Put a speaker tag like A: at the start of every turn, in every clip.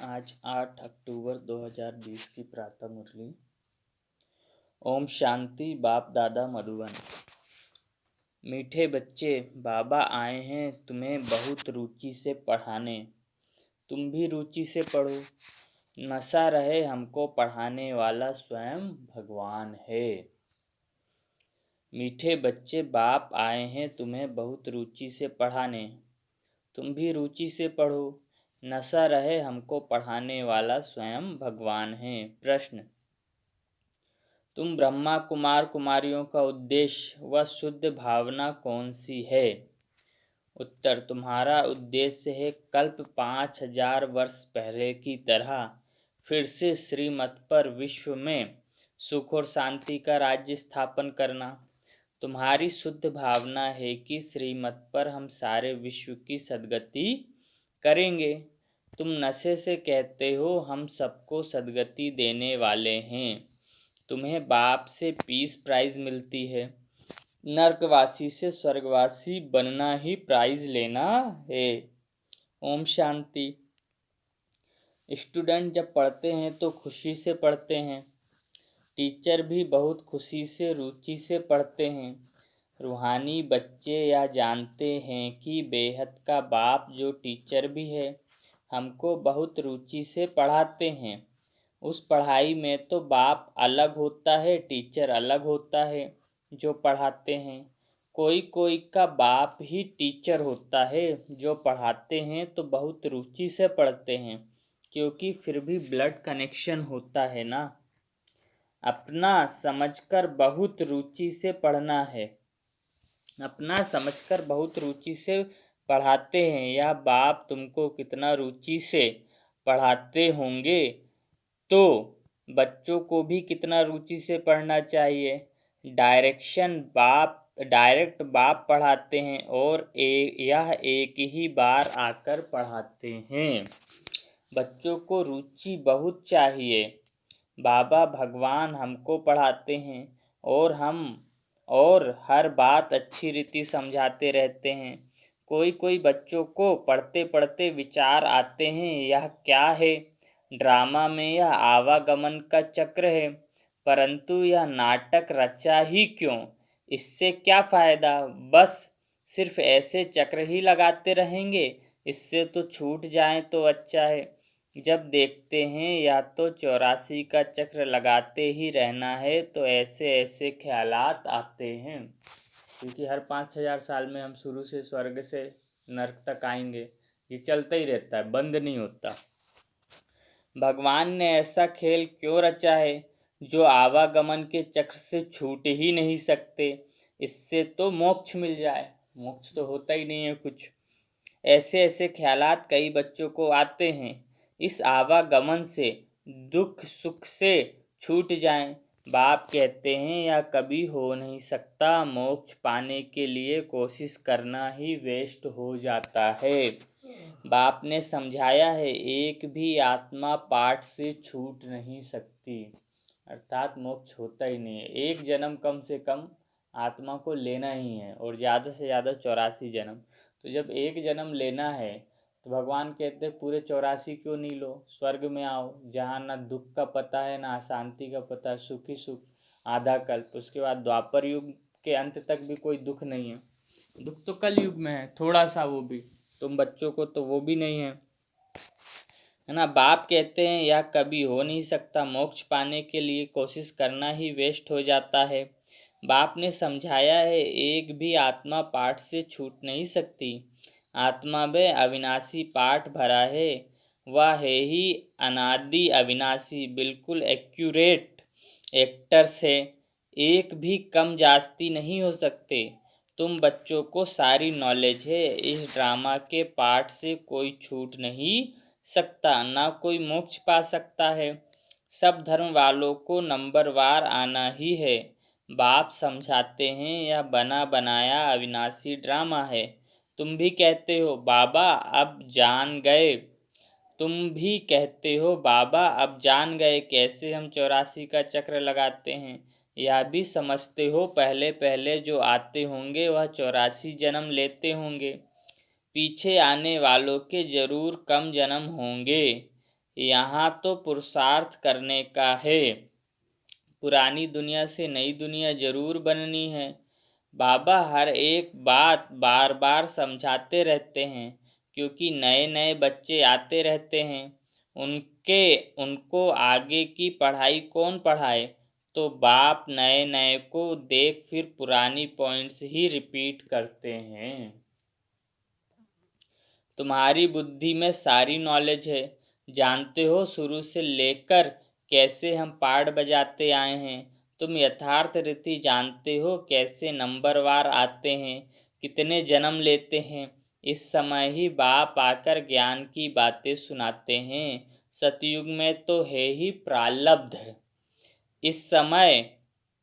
A: आज 8 अक्टूबर 2020 की प्रातः मुरली। ओम शांति। बाप दादा मधुबन। मीठे बच्चे, बाबा आए हैं तुम्हें बहुत रुचि से पढ़ाने। तुम भी रुचि से पढ़ो। नशा रहे हमको पढ़ाने वाला स्वयं भगवान है। मीठे बच्चे, बाप आए हैं तुम्हें बहुत रुचि से पढ़ाने। तुम भी रुचि से पढ़ो। नशा रहे हमको पढ़ाने वाला स्वयं भगवान है। प्रश्न: तुम ब्रह्मा कुमार कुमारियों का उद्देश्य व शुद्ध भावना कौन सी है? उत्तर: तुम्हारा उद्देश्य है कल्प 5000 वर्ष पहले की तरह फिर से श्रीमत पर विश्व में सुख और शांति का राज्य स्थापन करना। तुम्हारी शुद्ध भावना है कि श्रीमत पर हम सारे विश्व की सद्गति करेंगे। तुम नशे से कहते हो हम सबको सद्गति देने वाले हैं। तुम्हें बाप से पीस प्राइज मिलती है। नरकवासी से स्वर्गवासी बनना ही प्राइज लेना है। ओम शांति। स्टूडेंट जब पढ़ते हैं तो खुशी से पढ़ते हैं। टीचर भी बहुत खुशी से रुचि से पढ़ते हैं। रूहानी बच्चे यह जानते हैं कि बेहद का बाप जो टीचर भी है हमको बहुत रुचि से पढ़ाते हैं। उस पढ़ाई में तो बाप अलग होता है, टीचर अलग होता है जो पढ़ाते हैं। कोई कोई का बाप ही टीचर होता है जो पढ़ाते हैं तो बहुत रुचि से पढ़ते हैं, क्योंकि फिर भी ब्लड कनेक्शन होता है ना। अपना समझकर बहुत रुचि से पढ़ना है। अपना समझकर बहुत रुचि से पढ़ाते हैं। या बाप तुमको कितना रुचि से पढ़ाते होंगे तो बच्चों को भी कितना रुचि से पढ़ना चाहिए। डायरेक्ट बाप पढ़ाते हैं और यह एक ही बार आकर पढ़ाते हैं। बच्चों को रुचि बहुत चाहिए। बाबा भगवान हमको पढ़ाते हैं और हर बात अच्छी रीति समझाते रहते हैं। कोई बच्चों को पढ़ते पढ़ते विचार आते हैं, यह क्या है? ड्रामा में यह आवागमन का चक्र है, परंतु यह नाटक रचा ही क्यों? इससे क्या फ़ायदा? बस सिर्फ ऐसे चक्र ही लगाते रहेंगे। इससे तो छूट जाएं तो अच्छा है। जब देखते हैं या तो 84 का चक्र लगाते ही रहना है तो ऐसे ऐसे ख्यालात आते हैं, क्योंकि हर 5000 साल में हम शुरू से स्वर्ग से नरक तक आएंगे। ये चलता ही रहता है, बंद नहीं होता। भगवान ने ऐसा खेल क्यों रचा है जो आवागमन के चक्र से छूट ही नहीं सकते? इससे तो मोक्ष मिल जाए। मोक्ष तो होता ही नहीं है कुछ। ऐसे ऐसे ख्यालात कई बच्चों को आते हैं। इस आवागमन से दुख सुख से छूट जाएं। बाप कहते हैं यह कभी हो नहीं सकता। मोक्ष पाने के लिए कोशिश करना ही वेस्ट हो जाता है। बाप ने समझाया है एक भी आत्मा पाठ से छूट नहीं सकती, अर्थात मोक्ष होता ही नहीं है। एक जन्म कम से कम आत्मा को लेना ही है और ज़्यादा से ज़्यादा 84 जन्म। तो जब एक जन्म लेना है तो भगवान कहते हैं पूरे 84 क्यों नहीं लो, स्वर्ग में आओ जहाँ ना दुख का पता है ना अशांति का पता है, सुख ही सुख आधा कल्प। उसके बाद द्वापर युग के अंत तक भी कोई दुख नहीं है। दुख तो कल युग में है थोड़ा सा, वो भी तुम बच्चों को तो वो भी नहीं है ना। बाप कहते हैं यह कभी हो नहीं सकता। मोक्ष पाने के लिए कोशिश करना ही वेस्ट हो जाता है। बाप ने समझाया है एक भी आत्मा पाठ से छूट नहीं सकती। आत्मा में अविनाशी पाठ भरा है, वह है ही अनादि अविनाशी, बिल्कुल एक्यूरेट एक्टर से एक भी कम जास्ती नहीं हो सकते। तुम बच्चों को सारी नॉलेज है। इस ड्रामा के पाठ से कोई छूट नहीं सकता, ना कोई मोक्ष पा सकता है। सब धर्म वालों को नंबरवार आना ही है। बाप समझाते हैं यह बना बनाया अविनाशी ड्रामा है। तुम भी कहते हो बाबा अब जान गए। तुम भी कहते हो बाबा अब जान गए कैसे हम 84 का चक्र लगाते हैं। यह भी समझते हो पहले पहले जो आते होंगे वह 84 जन्म लेते होंगे। पीछे आने वालों के जरूर कम जन्म होंगे। यहाँ तो पुरुषार्थ करने का है। पुरानी दुनिया से नई दुनिया जरूर बननी है। बाबा हर एक बात बार बार समझाते रहते हैं, क्योंकि नए नए बच्चे आते रहते हैं। उनको आगे की पढ़ाई कौन पढ़ाए? तो बाप नए नए को देख फिर पुरानी पॉइंट्स ही रिपीट करते हैं। तुम्हारी बुद्धि में सारी नॉलेज है, जानते हो शुरू से लेकर कैसे हम पार्ट बजाते आए हैं। तुम यथार्थ रीति जानते हो, कैसे नंबरवार आते हैं, कितने जन्म लेते हैं। इस समय ही बाप आकर ज्ञान की बातें सुनाते हैं। सतयुग में तो है ही प्रारब्ध। इस समय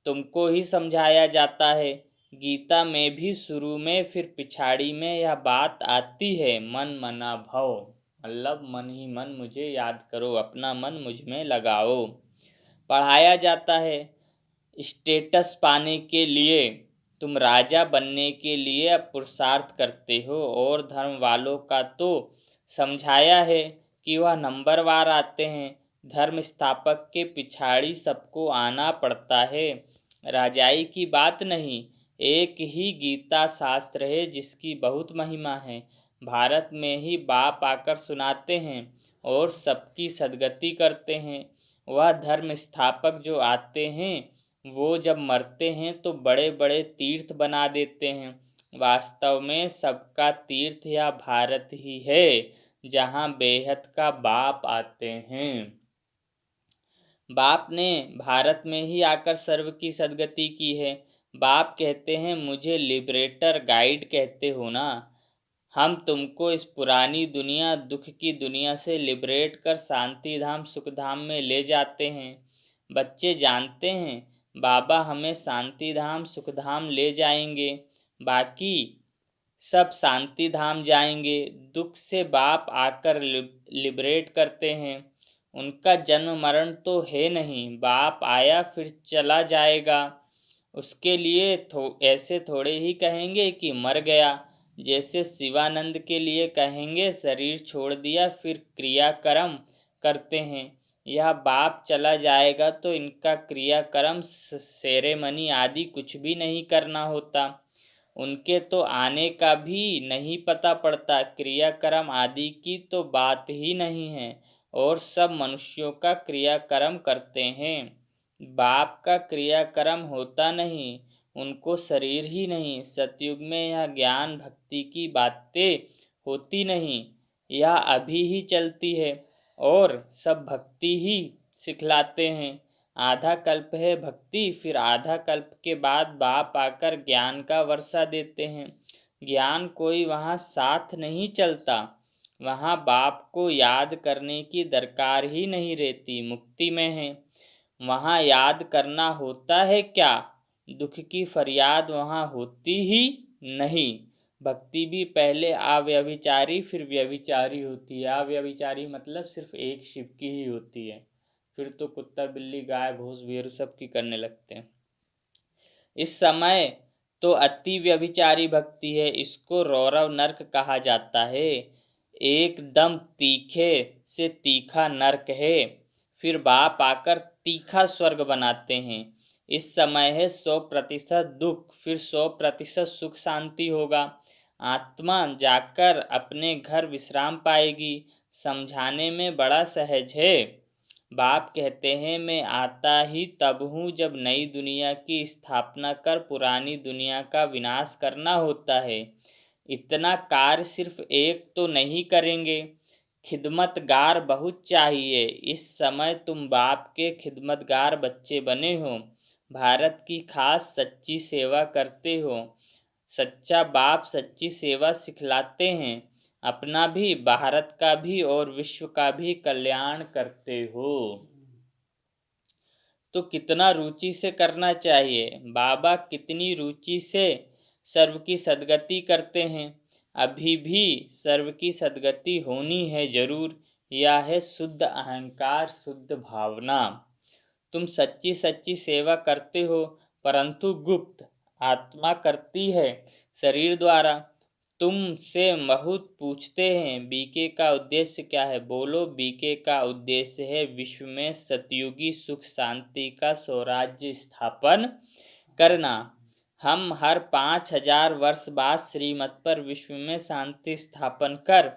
A: तुमको ही समझाया जाता है। गीता में भी शुरू में फिर पिछाड़ी में यह बात आती है, मन मना भव, मतलब मन ही मन मुझे याद करो, अपना मन मुझ में लगाओ। पढ़ाया जाता है स्टेटस पाने के लिए, तुम राजा बनने के लिए अब पुरुषार्थ करते हो। और धर्म वालों का तो समझाया है कि वह नंबरवार आते हैं। धर्म स्थापक के पिछाड़ी सबको आना पड़ता है। राजाई की बात नहीं, एक ही गीता शास्त्र है जिसकी बहुत महिमा है। भारत में ही बाप आकर सुनाते हैं और सबकी सद्गति करते हैं। वह धर्म स्थापक जो आते हैं वो जब मरते हैं तो बड़े बड़े तीर्थ बना देते हैं। वास्तव में सबका तीर्थ यह भारत ही है, जहाँ बेहद का बाप आते हैं। बाप ने भारत में ही आकर सर्व की सद्गति की है। बाप कहते हैं, मुझे लिबरेटर गाइड कहते हो ना। हम तुमको इस पुरानी दुनिया, दुख की दुनिया से लिबरेट कर शांति धाम सुख धाम में ले जाते हैं। बच्चे जानते हैं बाबा हमें शांति धाम सुख धाम ले जाएंगे, बाकी सब शांति धाम जाएंगे। दुख से बाप आकर लिबरेट करते हैं। उनका जन्म मरण तो है नहीं, बाप आया फिर चला जाएगा। उसके लिए ऐसे थोड़े ही कहेंगे कि मर गया। जैसे शिवानंद के लिए कहेंगे शरीर छोड़ दिया फिर क्रियाकर्म करते हैं। यह बाप चला जाएगा तो इनका क्रियाकर्म सेरेमनी आदि कुछ भी नहीं करना होता। उनके तो आने का भी नहीं पता पड़ता। क्रियाकर्म आदि की तो बात ही नहीं है, और सब मनुष्यों का क्रियाकर्म करते हैं। बाप का क्रियाकर्म होता नहीं, उनको शरीर ही नहीं। सतयुग में यह ज्ञान भक्ति की बातें होती नहीं, यह अभी ही चलती है और सब भक्ति ही सिखलाते हैं। आधा कल्प है भक्ति, फिर आधा कल्प के बाद बाप आकर ज्ञान का वर्षा देते हैं। ज्ञान कोई वहाँ साथ नहीं चलता, वहाँ बाप को याद करने की दरकार ही नहीं रहती। मुक्ति में है, वहाँ याद करना होता है क्या? दुख की फरियाद वहाँ होती ही नहीं। भक्ति भी पहले अव्यभिचारी फिर व्यभिचारी होती है। अव्यभिचारी मतलब सिर्फ एक शिव की ही होती है, फिर तो कुत्ता बिल्ली गाय भूस भेड़ू सब की करने लगते हैं। इस समय तो अति व्यभिचारी भक्ति है, इसको रौरव नरक कहा जाता है। एकदम तीखे से तीखा नरक है, फिर बाप आकर तीखा स्वर्ग बनाते हैं। इस समय है 100% दुख, फिर 100% सुख शांति होगा। आत्मा जाकर अपने घर विश्राम पाएगी। समझाने में बड़ा सहज है। बाप कहते हैं, मैं आता ही तब हूँ जब नई दुनिया की स्थापना कर पुरानी दुनिया का विनाश करना होता है। इतना कार्य सिर्फ एक तो नहीं करेंगे, खिदमतगार बहुत चाहिए। इस समय तुम बाप के खिदमतगार बच्चे बने हो, भारत की खास सच्ची सेवा करते हो। सच्चा बाप सच्ची सेवा सिखलाते हैं, अपना भी, भारत का भी और विश्व का भी कल्याण करते हो। तो कितना रुचि से करना चाहिए। बाबा कितनी रुचि से सर्व की सद्गति करते हैं। अभी भी सर्व की सद्गति होनी है जरूर। यह है शुद्ध अहंकार, शुद्ध भावना। तुम सच्ची सच्ची सेवा करते हो, परंतु गुप्त। आत्मा करती है शरीर द्वारा, तुमसे बहुत पूछते हैं बीके का उद्देश्य क्या है। बोलो। बीके का उद्देश्य है विश्व में सतयुगी सुख शांति का स्वराज्य स्थापन करना। हम हर 5000 वर्ष बाद श्रीमत पर विश्व में शांति स्थापन कर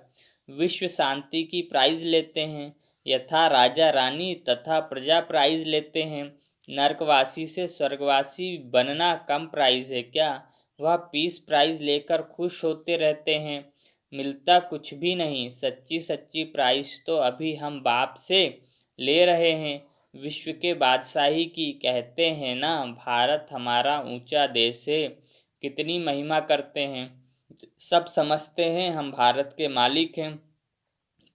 A: विश्व शांति की प्राइज लेते हैं। यथा राजा रानी तथा प्रजा प्राइज लेते हैं। नरकवासी से स्वर्गवासी बनना कम प्राइज है क्या। वह पीस प्राइज लेकर खुश होते रहते हैं। मिलता कुछ भी नहीं। सच्ची सच्ची प्राइज तो अभी हम बाप से ले रहे हैं, विश्व के बादशाही की। कहते हैं ना, भारत हमारा ऊंचा देश है। कितनी महिमा करते हैं। सब समझते हैं हम भारत के मालिक हैं,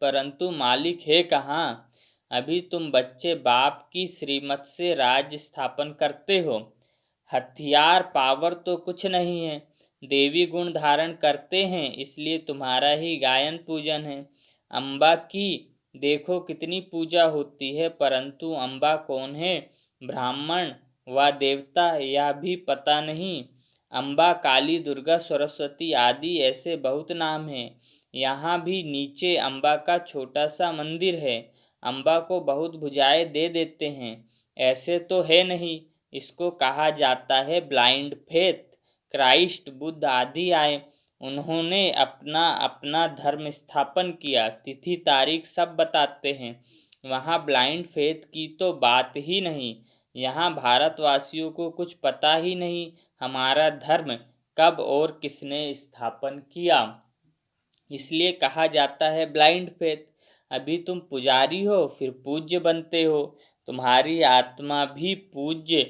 A: परंतु मालिक है कहाँ। अभी तुम बच्चे बाप की श्रीमत से राज्य स्थापन करते हो। हथियार पावर तो कुछ नहीं है। देवी गुण धारण करते हैं, इसलिए तुम्हारा ही गायन पूजन है। अम्बा की देखो कितनी पूजा होती है, परंतु अम्बा कौन है, ब्राह्मण व देवता, यह भी पता नहीं। अम्बा, काली, दुर्गा, सरस्वती आदि ऐसे बहुत नाम हैं। यहाँ भी नीचे अम्बा का छोटा सा मंदिर है। अम्बा को बहुत भुजाएं दे देते हैं, ऐसे तो है नहीं। इसको कहा जाता है ब्लाइंड फेथ। क्राइस्ट, बुद्ध आदि आए, उन्होंने अपना अपना धर्म स्थापन किया, तिथि तारीख सब बताते हैं। वहाँ ब्लाइंड फेथ की तो बात ही नहीं। यहाँ भारतवासियों को कुछ पता ही नहीं हमारा धर्म कब और किसने स्थापन किया, इसलिए कहा जाता है ब्लाइंड फेथ। अभी तुम पुजारी हो, फिर पूज्य बनते हो। तुम्हारी आत्मा भी पूज्य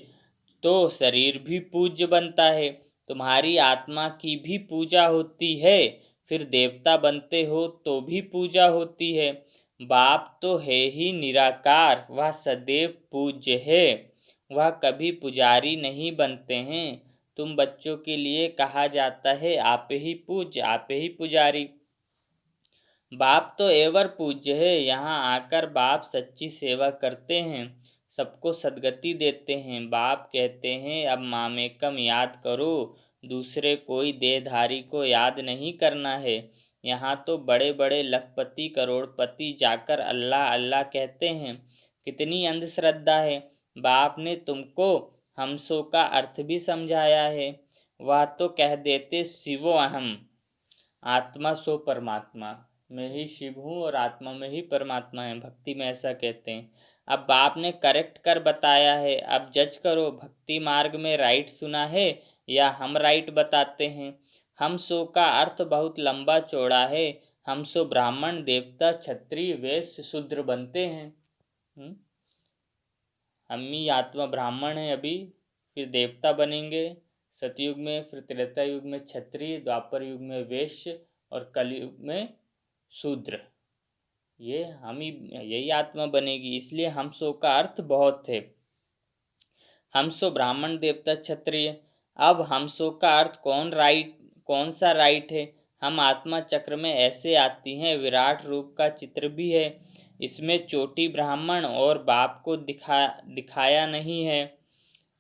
A: तो शरीर भी पूज्य बनता है। तुम्हारी आत्मा की भी पूजा होती है, फिर देवता बनते हो तो भी पूजा होती है। बाप तो है ही निराकार, वह सदैव पूज्य है, वह कभी पुजारी नहीं बनते हैं। तुम बच्चों के लिए कहा जाता है आप ही पूज्य, आप ही पुजारी। बाप तो एवर पूज्य है। यहाँ आकर बाप सच्ची सेवा करते हैं, सबको सद्गति देते हैं। बाप कहते हैं अब मामेकम याद करो, दूसरे कोई देहधारी को याद नहीं करना है। यहाँ तो बड़े बड़े लखपति करोड़पति जाकर अल्लाह अल्लाह कहते हैं। कितनी अंधश्रद्धा है। बाप ने तुमको हमसों का अर्थ भी समझाया है। वह तो कह देते शिवो अहम, आत्मा सो परमात्मा, मैं ही शिव हूँ और आत्मा में ही परमात्मा है। भक्ति में ऐसा कहते हैं। अब बाप ने करेक्ट कर बताया है। अब जज करो, भक्ति मार्ग में राइट सुना है या हम राइट बताते हैं। हम सो का अर्थ बहुत लंबा चौड़ा है। हम सो ब्राह्मण, देवता, क्षत्रिय, वैश्य, शूद्र बनते हैं। हम ही आत्मा ब्राह्मण है अभी, फिर देवता बनेंगे सतयुग में, फिर त्रेता युग में क्षत्रिय, द्वापर युग में वैश्य और कलयुग में शूद्र। ये हम ही, यही आत्मा बनेगी। इसलिए हम सो का अर्थ बहुत है। हम सो ब्राह्मण, देवता, क्षत्रिय। अब हम सो का अर्थ कौन सा राइट है। हम आत्मा चक्र में ऐसे आती हैं। विराट रूप का चित्र भी है, इसमें चोटी ब्राह्मण और बाप को दिखाया नहीं है।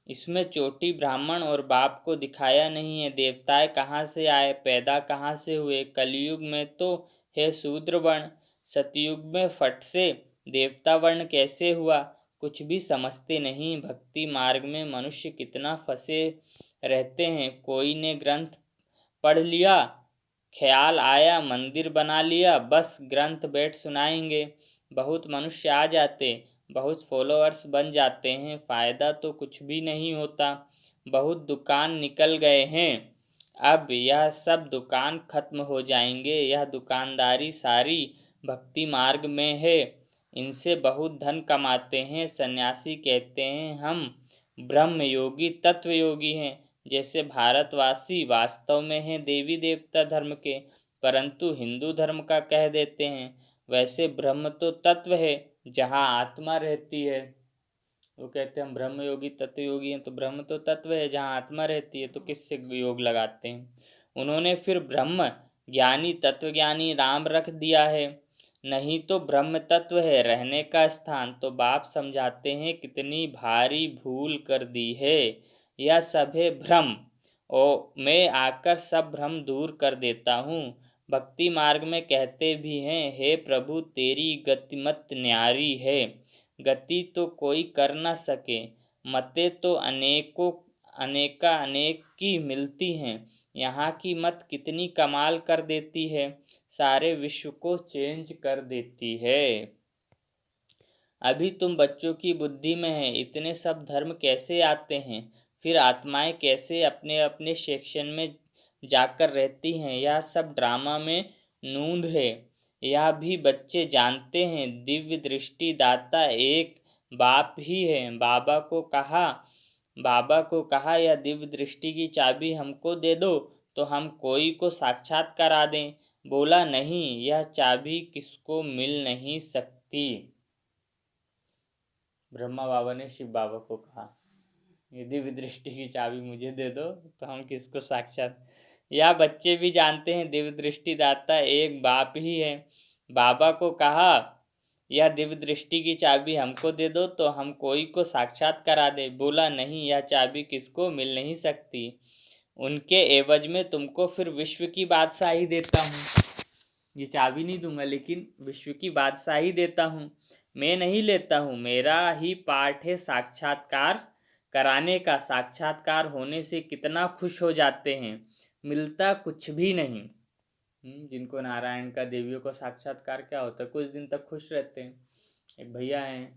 A: इसमें चोटी ब्राह्मण और बाप को दिखाया नहीं है। देवताएं कहाँ से आए, पैदा कहाँ से हुए। कलयुग में तो है शूद्र वर्ण, सतयुग में फट से देवता वर्ण कैसे हुआ, कुछ भी समझते नहीं। भक्ति मार्ग में मनुष्य कितना फंसे रहते हैं। कोई ने ग्रंथ पढ़ लिया, ख्याल आया मंदिर बना लिया, बस ग्रंथ बैठ सुनाएंगे। बहुत मनुष्य आ जाते, बहुत फॉलोअर्स बन जाते हैं, फ़ायदा तो कुछ भी नहीं होता। बहुत दुकान निकल गए हैं। अब यह सब दुकान खत्म हो जाएंगे। यह दुकानदारी सारी भक्ति मार्ग में है। इनसे बहुत धन कमाते हैं। सन्यासी कहते हैं हम ब्रह्म योगी, तत्व योगी हैं। जैसे भारतवासी वास्तव में हैं देवी देवता धर्म के, परंतु हिंदू धर्म का कह देते हैं। वैसे ब्रह्म तो तत्व है जहाँ आत्मा रहती है। वो कहते हैं हम ब्रह्म योगी तत्व योगी हैं, तो ब्रह्म तो तत्व है जहाँ आत्मा रहती है, तो किससे योग लगाते हैं। उन्होंने फिर ब्रह्म ज्ञानी तत्वज्ञानी राम रख दिया है, नहीं तो ब्रह्म तत्व है रहने का स्थान। तो बाप समझाते हैं कितनी भारी भूल कर दी है। यह सब है भ्रम मैं आकर सब भ्रम दूर कर देता हूँ। भक्ति मार्ग में कहते भी हैं, हे प्रभु तेरी गतिमत न्यारी है, गति तो कोई कर न सके, मतें तो अनेक की मिलती हैं, यहाँ की मत कितनी कमाल कर देती है, सारे विश्व को चेंज कर देती है। अभी तुम बच्चों की बुद्धि में है, इतने सब धर्म कैसे आते हैं, फिर आत्माएं कैसे अपने अपने सेक्शन में जाकर रहती हैं, यह सब ड्रामा में नूंद है, यह भी बच्चे जानते हैं। दिव्य दृष्टि दाता एक बाप ही है। बाबा को कहा यह दिव्य दृष्टि की चाबी हमको दे दो तो हम कोई को साक्षात करा दें। बोला नहीं, यह चाबी किसको मिल नहीं सकती। ब्रह्मा बाबा ने शिव बाबा को कहा, ये दिव्य दृष्टि की चाबी मुझे दे दो तो हम किसको साक्षात। या बच्चे भी जानते हैं दिव्य दृष्टि दाता एक बाप ही है। बाबा को कहा यह दिव्य दृष्टि की चाबी हमको दे दो तो हम कोई को साक्षात करा दे। बोला नहीं, यह चाबी किसको मिल नहीं सकती। उनके एवज में तुमको फिर विश्व की बादशाही देता हूँ। ये चाबी नहीं दूंगा, लेकिन विश्व की बादशाही देता हूँ। मैं नहीं लेता हूँ, मेरा ही पाठ है साक्षात्कार कराने का। साक्षात्कार होने से कितना खुश हो जाते हैं, मिलता कुछ भी नहीं। जिनको नारायण का, देवियों को साक्षात्कार क्या होता है, कुछ दिन तक खुश रहते हैं। एक भैया हैं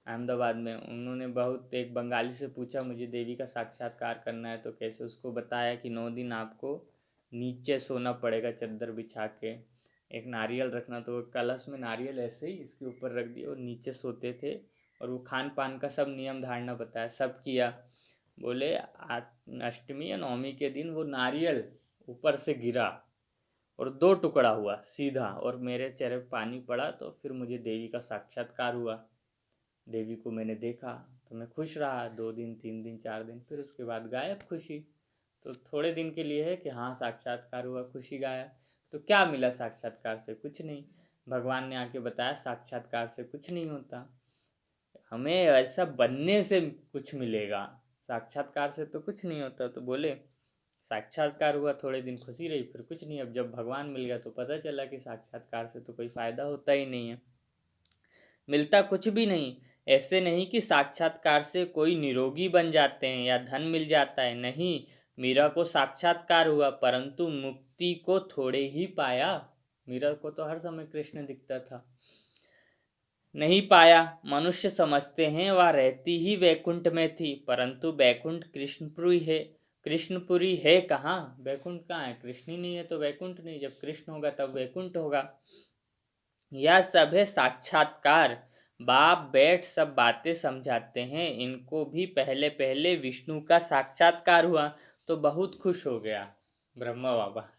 A: अहमदाबाद में, उन्होंने बहुत एक बंगाली से पूछा मुझे देवी का साक्षात्कार करना है तो कैसे। उसको बताया कि 9 दिन आपको नीचे सोना पड़ेगा चद्दर बिछा के, एक नारियल रखना, तो कलश में नारियल ऐसे ही इसके ऊपर रख दिया और नीचे सोते थे, और वो खान पान का सब नियम धारणा बताया, सब किया। बोले अष्टमी या नवमी के दिन वो नारियल ऊपर से गिरा और 2 टुकड़ा हुआ सीधा, और मेरे चेहरे पर पानी पड़ा, तो फिर मुझे देवी का साक्षात्कार हुआ। देवी को मैंने देखा तो मैं खुश रहा 2 दिन 3 दिन 4 दिन, फिर उसके बाद गायब खुशी। तो थोड़े दिन के लिए है कि हाँ साक्षात्कार हुआ, खुशी गायब। तो क्या मिला साक्षात्कार से? कुछ नहीं। भगवान ने आके बताया साक्षात्कार से कुछ नहीं होता, हमें ऐसा बनने से कुछ मिलेगा, साक्षात्कार से तो कुछ नहीं होता। तो बोले साक्षात्कार हुआ, थोड़े दिन खुशी रही, फिर कुछ नहीं। अब जब भगवान मिल गया तो पता चला कि साक्षात्कार से तो कोई फ़ायदा होता ही नहीं है, मिलता कुछ भी नहीं। ऐसे नहीं कि साक्षात्कार से कोई निरोगी बन जाते हैं या धन मिल जाता है, नहीं। मीरा को साक्षात्कार हुआ परंतु मुक्ति को थोड़े ही पाया। मीरा को तो हर समय कृष्ण दिखता था, नहीं पाया। मनुष्य समझते हैं वह रहती ही वैकुंठ में थी, परंतु वैकुंठ कृष्णपुरी है। कृष्णपुरी है कहाँ, वैकुंठ कहाँ है? कृष्ण ही नहीं है तो वैकुंठ नहीं, जब कृष्ण होगा तब वैकुंठ होगा। यह सब है साक्षात्कार। बाप बैठ सब बातें समझाते हैं। इनको भी पहले पहले विष्णु का साक्षात्कार हुआ तो बहुत खुश हो गया ब्रह्मा बाबा।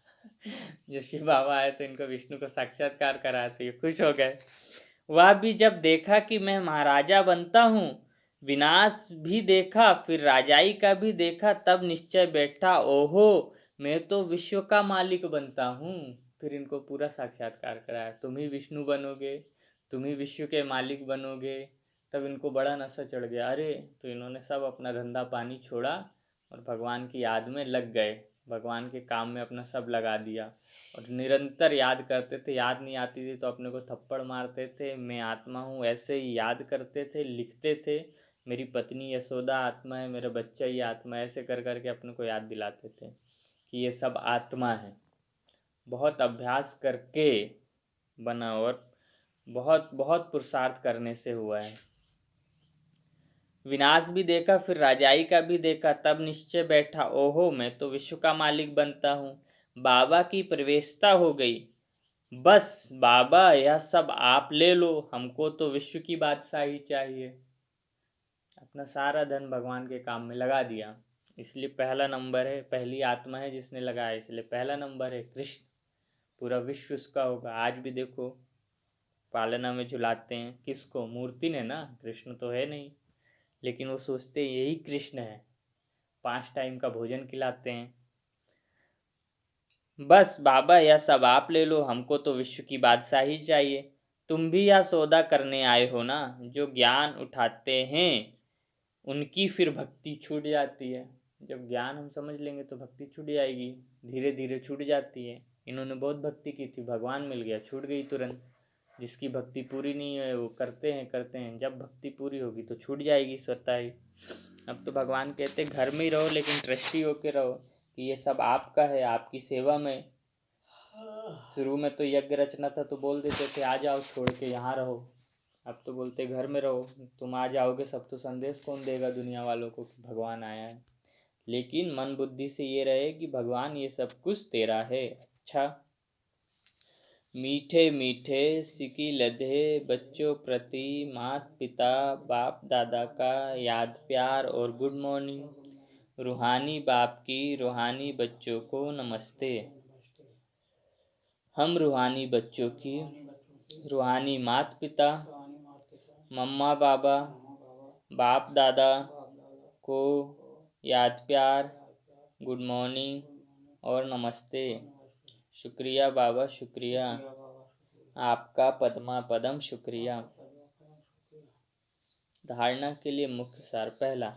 A: जो शिव बाबा आए तो इनको विष्णु को साक्षात्कार कराया तो ये खुश हो गए। वह भी जब देखा कि मैं महाराजा बनता हूँ, विनाश भी देखा, फिर राजाई का भी देखा, तब निश्चय बैठा, ओहो मैं तो विश्व का मालिक बनता हूँ। फिर इनको पूरा साक्षात्कार कराया, तुम ही विष्णु बनोगे, तुम ही विश्व के मालिक बनोगे। तब इनको बड़ा नशा चढ़ गया। अरे तो इन्होंने सब अपना धंधा पानी छोड़ा और भगवान की याद में लग गए, भगवान के काम में अपना सब लगा दिया और निरंतर याद करते थे। याद नहीं आती थी तो अपने को थप्पड़ मारते थे, मैं आत्मा हूँ, ऐसे ही याद करते थे, लिखते थे, मेरी पत्नी यशोदा आत्मा है, मेरा बच्चा ही आत्मा है, ऐसे कर करके अपने को याद दिलाते थे कि ये सब आत्मा है। बहुत अभ्यास करके बना और बहुत बहुत पुरुषार्थ करने से हुआ है। विनाश भी देखा, फिर राजाई का भी देखा, तब निश्चय बैठा, ओहो मैं तो विश्व का मालिक बनता हूँ। बाबा की प्रवेशता हो गई, बस बाबा यह सब आप ले लो, हमको तो विश्व की बादशाही चाहिए। अपना सारा धन भगवान के काम में लगा दिया, इसलिए पहला नंबर है, पहली आत्मा है जिसने लगाया, इसलिए पहला नंबर है कृष्ण। पूरा विश्व उसका होगा। आज भी देखो पालना में झुलाते हैं किसको, मूर्ति ने ना, कृष्ण तो है नहीं, लेकिन वो सोचते यही कृष्ण है। 5 टाइम का भोजन खिलाते हैं। बस बाबा यह सब आप ले लो, हमको तो विश्व की बादशाही चाहिए। तुम भी यह सौदा करने आए हो ना, जो ज्ञान उठाते हैं उनकी फिर भक्ति छूट जाती है। जब ज्ञान हम समझ लेंगे तो भक्ति छूट जाएगी, धीरे धीरे छूट जाती है। इन्होंने बहुत भक्ति की थी, भगवान मिल गया, छूट गई तुरंत। जिसकी भक्ति पूरी नहीं है वो करते हैं, जब भक्ति पूरी होगी तो छूट जाएगी स्वतः ही। अब तो भगवान कहते घर में ही रहो, लेकिन ट्रस्टी होके रहो कि ये सब आपका है, आपकी सेवा में। शुरू में तो यज्ञ रचना था तो बोल देते थे आ जाओ छोड़ के यहाँ रहो, अब तो बोलते घर में रहो। तुम आ जाओगे सब तो संदेश कौन देगा दुनिया वालों को कि भगवान आया है। लेकिन मन बुद्धि से ये रहे कि भगवान ये सब कुछ तेरा है। अच्छा, मीठे मीठे सिकी लधे बच्चों प्रति माता पिता बाप दादा का याद प्यार और गुड मॉर्निंग। रूहानी बाप की रूहानी बच्चों को नमस्ते। हम रूहानी बच्चों की रूहानी माता पिता मम्मा बाबा बाप दादा को याद प्यार, गुड मॉर्निंग और नमस्ते। शुक्रिया बाबा, शुक्रिया आपका पद्मा पदम शुक्रिया। धारणा के लिए मुख्य सार। पहला,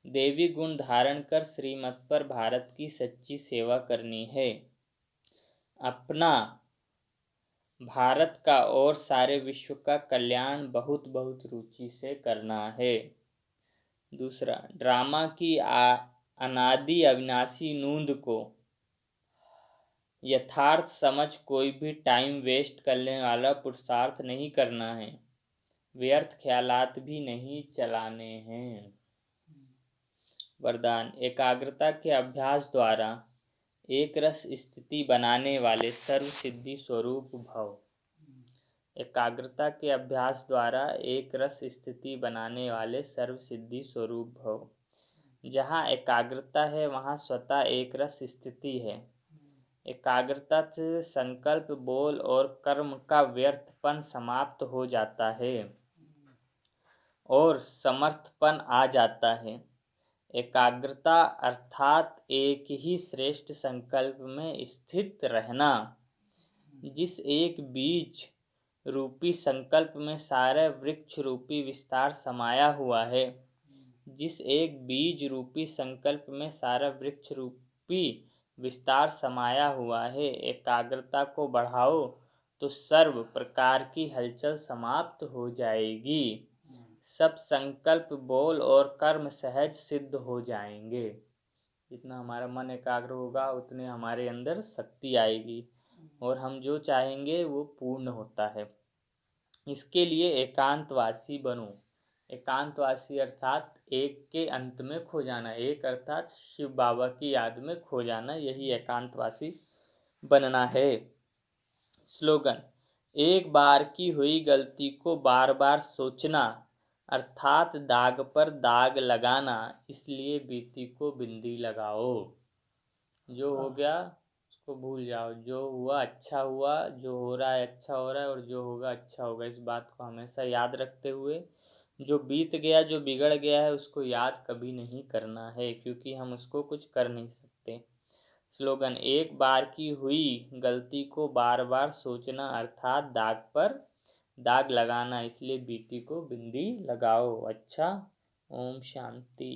A: देवी गुण धारण कर श्रीमत पर भारत की सच्ची सेवा करनी है। अपना, भारत का और सारे विश्व का कल्याण बहुत बहुत रुचि से करना है। दूसरा, ड्रामा की अनादि अविनाशी नूंद को यथार्थ समझ कोई भी टाइम वेस्ट करने वाला पुरुषार्थ नहीं करना है, व्यर्थ ख्यालात भी नहीं चलाने हैं। वरदान, एकाग्रता के अभ्यास द्वारा एक रस स्थिति बनाने वाले सर्व सिद्धि स्वरूप भव। एकाग्रता के अभ्यास द्वारा एक रस स्थिति बनाने वाले सर्व सिद्धि स्वरूप भव। जहाँ एकाग्रता है वहाँ स्वतः एक रस स्थिति है। एकाग्रता से संकल्प, बोल और कर्म का व्यर्थपन समाप्त हो जाता है और समर्थपन आ जाता है। एकाग्रता अर्थात एक ही श्रेष्ठ संकल्प में स्थित रहना। जिस एक बीज रूपी संकल्प में सारे वृक्ष रूपी विस्तार समाया हुआ है, जिस एक बीज रूपी संकल्प में सारा वृक्ष रूपी विस्तार समाया हुआ है, एकाग्रता को बढ़ाओ तो सर्व प्रकार की हलचल समाप्त हो जाएगी। सब संकल्प, बोल और कर्म सहज सिद्ध हो जाएंगे। जितना हमारा मन एकाग्र होगा उतने हमारे अंदर शक्ति आएगी और हम जो चाहेंगे वो पूर्ण होता है। इसके लिए एकांतवासी बनो। एकांतवासी अर्थात एक के अंत में खो जाना, एक अर्थात शिव बाबा की याद में खो जाना, यही एकांतवासी बनना है। स्लोगन, एक बार की हुई गलती को बार बार सोचना अर्थात दाग पर दाग लगाना, इसलिए बीती को बिंदी लगाओ। जो हो गया उसको भूल जाओ, जो हुआ अच्छा हुआ, जो हो रहा है अच्छा हो रहा है और जो होगा अच्छा होगा। इस बात को हमेशा याद रखते हुए जो बीत गया, जो बिगड़ गया है उसको याद कभी नहीं करना है, क्योंकि हम उसको कुछ कर नहीं सकते। स्लोगन, एक बार की हुई गलती को बार बार सोचना अर्थात दाग पर दाग लगाना, इसलिए बीती को बिंदी लगाओ। अच्छा, ओम शांति।